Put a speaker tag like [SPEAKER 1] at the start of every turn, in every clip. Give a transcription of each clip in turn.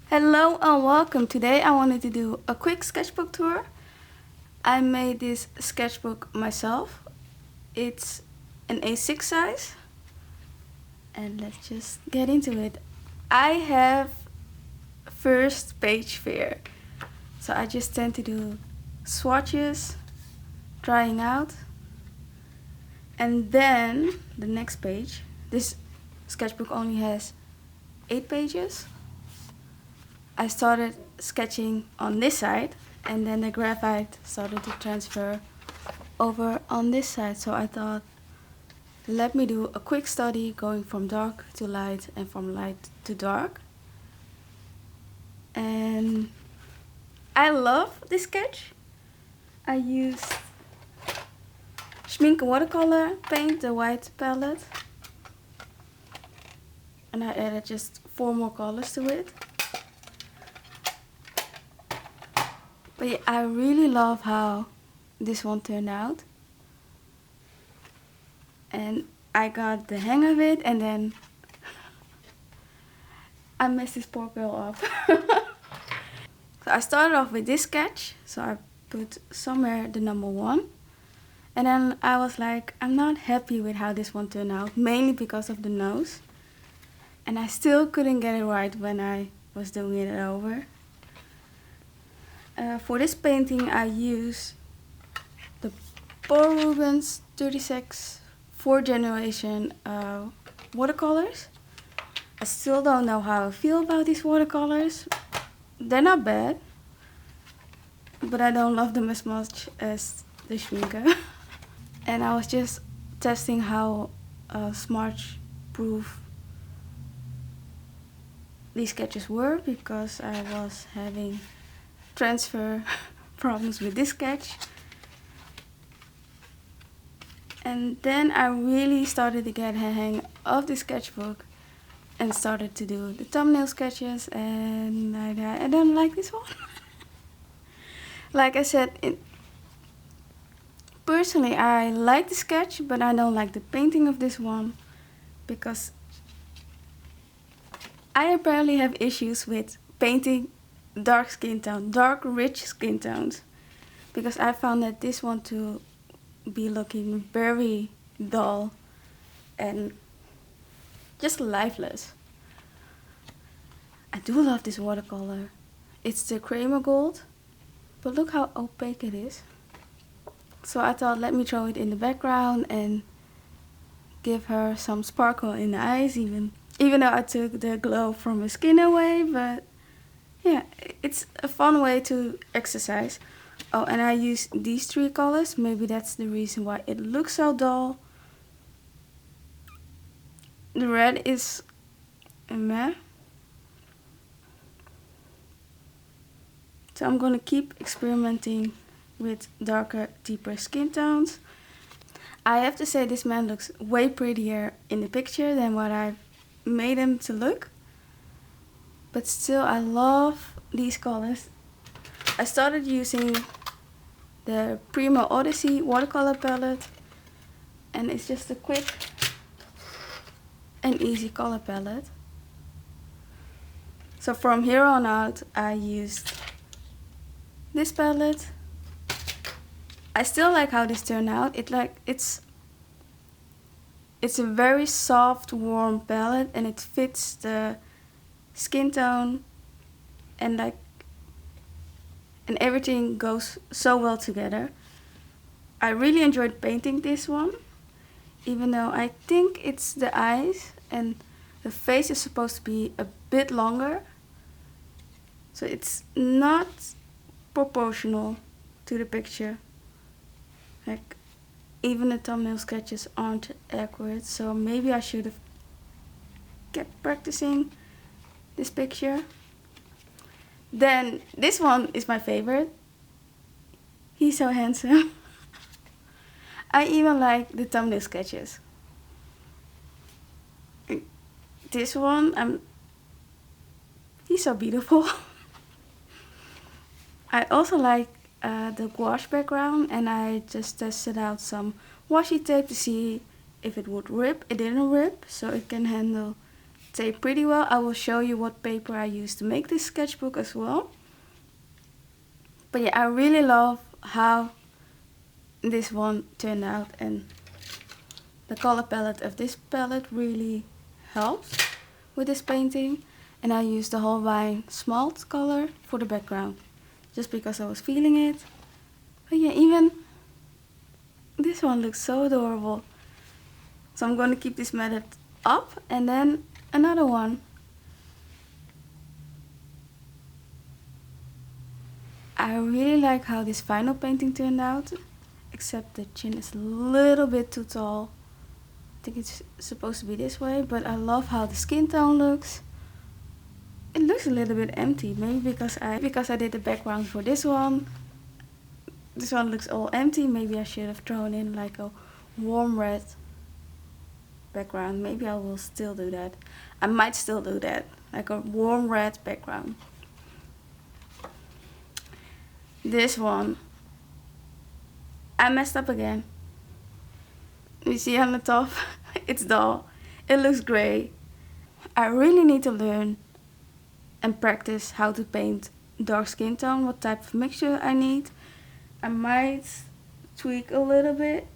[SPEAKER 1] Hello and welcome. Today I wanted to do a quick sketchbook tour. I made this sketchbook myself. It's an A6 size. And let's just get into it. I have first page fear. So I just tend to do swatches, trying out. And then the next page. This sketchbook only has 8 pages. I started sketching on this side, and then the graphite started to transfer over on this side. So I thought, let me do a quick study going from dark to light and from light to dark. And I love this sketch. I used Schmink Watercolor paint, the white palette. And I added just 4 more colors to it. But yeah, I really love how this one turned out. And I got the hang of it, and then I messed this poor girl up. So I started off with this sketch. So I put somewhere the number 1. And then I was like, I'm not happy with how this one turned out, mainly because of the nose. And I still couldn't get it right when I was doing it over. For this painting I used the Paul Rubens 36 4th generation watercolors. I still don't know how I feel about these watercolors. They're not bad, but I don't love them as much as the Schminke. And I was just testing how smudge proof these sketches were, because I was having transfer problems with this sketch. And then I really started to get a hang of the sketchbook and started to do the thumbnail sketches, and I don't like this one. Like I said, personally I like the sketch, but I don't like the painting of this one, because I apparently have issues with painting dark skin tone, dark rich skin tones, because I found that this one to be looking very dull and just lifeless. I do love this watercolor. It's the Kramer Gold, but look how opaque it is. So I thought, let me throw it in the background and give her some sparkle in the eyes, even though I took the glow from her skin away. But yeah, it's a fun way to exercise. Oh, and I used these 3 colors. Maybe that's the reason why it looks so dull. The red is meh. So I'm gonna keep experimenting with darker, deeper skin tones. I have to say, this man looks way prettier in the picture than what I've made him to look. But still, I love these colors. I started using the Primo Odyssey watercolor palette, and it's just a quick and easy color palette. So from here on out I used this palette. I still like how this turned out. It's a very soft, warm palette, and it fits the skin tone, and everything goes so well together. I really enjoyed painting this one, even though I think it's the eyes and the face is supposed to be a bit longer. So it's not proportional to the picture. Like, even the thumbnail sketches aren't accurate, so maybe I should have kept practicing this picture. Then this one is my favorite. He's so handsome. I even like the thumbnail sketches. This one, he's so beautiful. I also like the gouache background, and I just tested out some washi tape to see if it would rip. It didn't rip, so it can handle tape pretty well. I will show you what paper I used to make this sketchbook as well. But yeah, I really love how this one turned out, and the color palette of this palette really helps with this painting. And I used the whole wine smalt color for the background, just because I was feeling it. But yeah, even this one looks so adorable. So I'm going to keep this method up, and then another one. I really like how this final painting turned out, except the chin is a little bit too tall. I think it's supposed to be this way, but I love how the skin tone looks. It looks a little bit empty, maybe because I did the background for this one. This one looks all empty. Maybe I should have thrown in like a warm red background. Maybe I will still do that. I might still do that, like a warm red background. This one, I messed up again. You see on the top, it's dull. It looks gray. I really need to learn and practice how to paint dark skin tone, what type of mixture I need. I might tweak a little bit.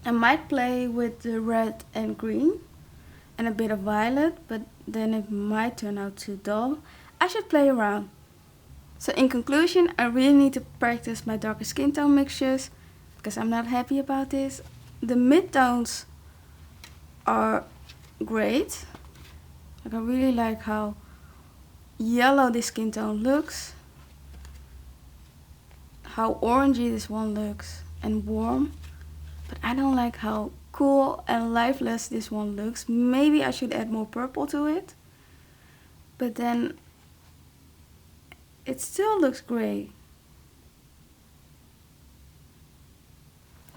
[SPEAKER 1] I might play with the red and green and a bit of violet, but then it might turn out too dull. I should play around. So in conclusion, I really need to practice my darker skin tone mixtures because I'm not happy about this. The mid-tones are great. Like, I really like how yellow this skin tone looks, how orangey this one looks and warm, but I don't like how cool and lifeless this one looks. Maybe I should add more purple to it, but then it still looks gray.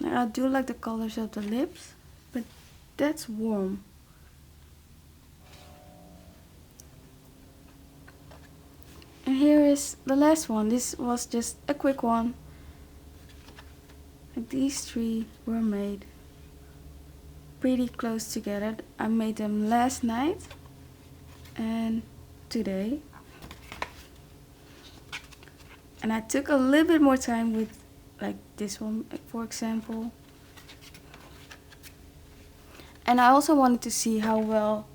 [SPEAKER 1] I do like the colors of the lips, but that's warm. And here is the last one. This was just a quick one. Like, these three were made pretty close together. I made them last night and today. And I took a little bit more time with like this one, for example. And I also wanted to see how well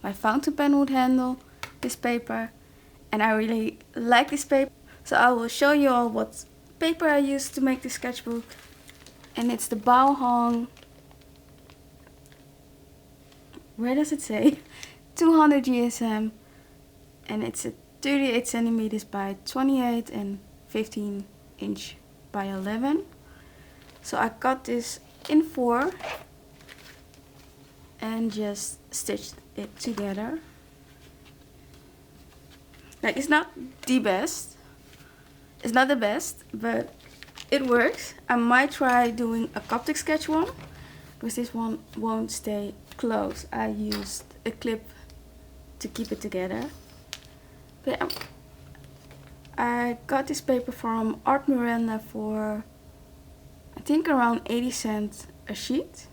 [SPEAKER 1] my fountain pen would handle this paper. And I really like this paper. So I will show you all what paper I used to make this sketchbook. And it's the Baohong, where does it say? 200 GSM. And it's a 38 centimeters by 28 and 15 inch by 11. So I cut this in 4 and just stitched it together. Like, it's not the best. It's not the best, but it works. I might try doing a Coptic sketch one, because this one won't stay close. I used a clip to keep it together. But I got this paper from Art Miranda for I think around 80 cents a sheet.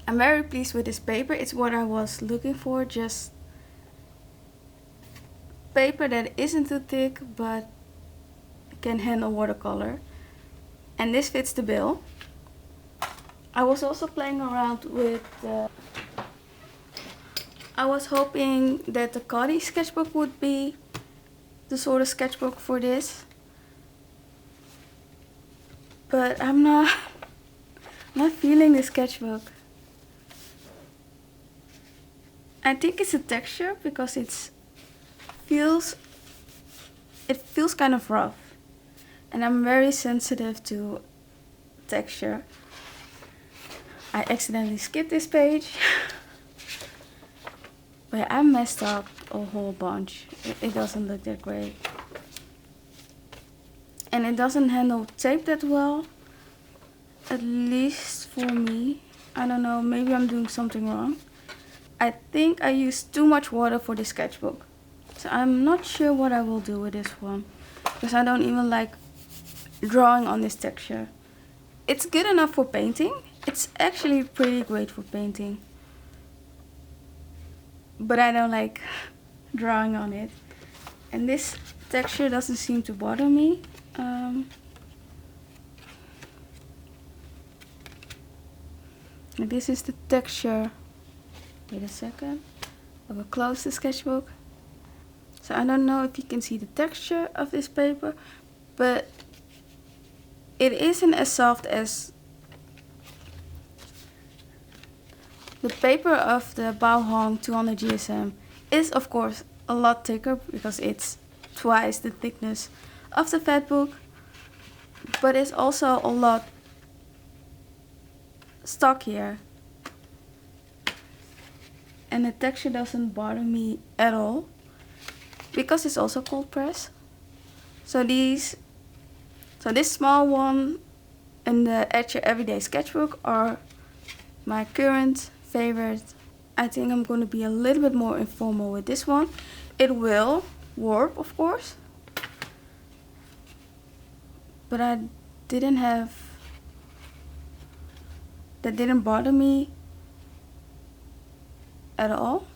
[SPEAKER 1] I'm very pleased with this paper. It's what I was looking for, just paper that isn't too thick but can handle watercolor. And this fits the bill. I was also playing around with I was hoping that the Cody sketchbook would be the sort of sketchbook for this, but I'm not feeling the sketchbook. I think it's a texture because it feels kind of rough, and I'm very sensitive to texture. I accidentally skipped this page. But I messed up a whole bunch. It doesn't look that great. And it doesn't handle tape that well. At least for me. I don't know, maybe I'm doing something wrong. I think I used too much water for this sketchbook. So I'm not sure what I will do with this one. Because I don't even like drawing on this texture. It's good enough for painting. It's actually pretty great for painting. but I don't like drawing on it. And this texture doesn't seem to bother me. This is the texture. Wait a second. I will close the sketchbook. So I don't know if you can see the texture of this paper, but it isn't as soft as the paper of the Baohong 200 GSM. Is of course a lot thicker because it's twice the thickness of the fat book, but it's also a lot stockier, and the texture doesn't bother me at all because it's also cold press. So this small one and the At Your Everyday Sketchbook are my current favorite. I think I'm going to be a little bit more informal with this one. It will warp, of course, but that didn't bother me at all.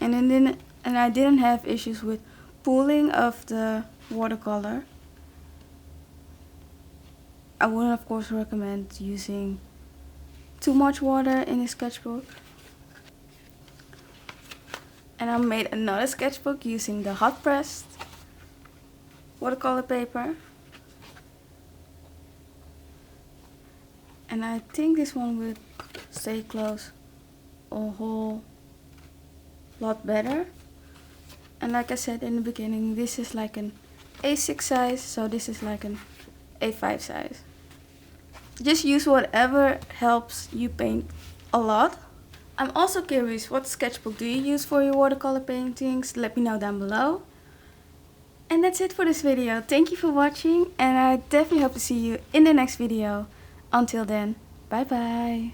[SPEAKER 1] And I didn't have issues with pooling of the watercolor. I wouldn't of course recommend using too much water in a sketchbook. And I made another sketchbook using the hot pressed watercolor paper. And I think this one will stay close a whole lot better. And like I said in the beginning, this is like an A6 size, so this is like an A5 size. Just use whatever helps you paint a lot. I'm also curious, what sketchbook do you use for your watercolor paintings? Let me know down below. And that's it for this video. Thank you for watching, and I definitely hope to see you in the next video. Until then, bye bye.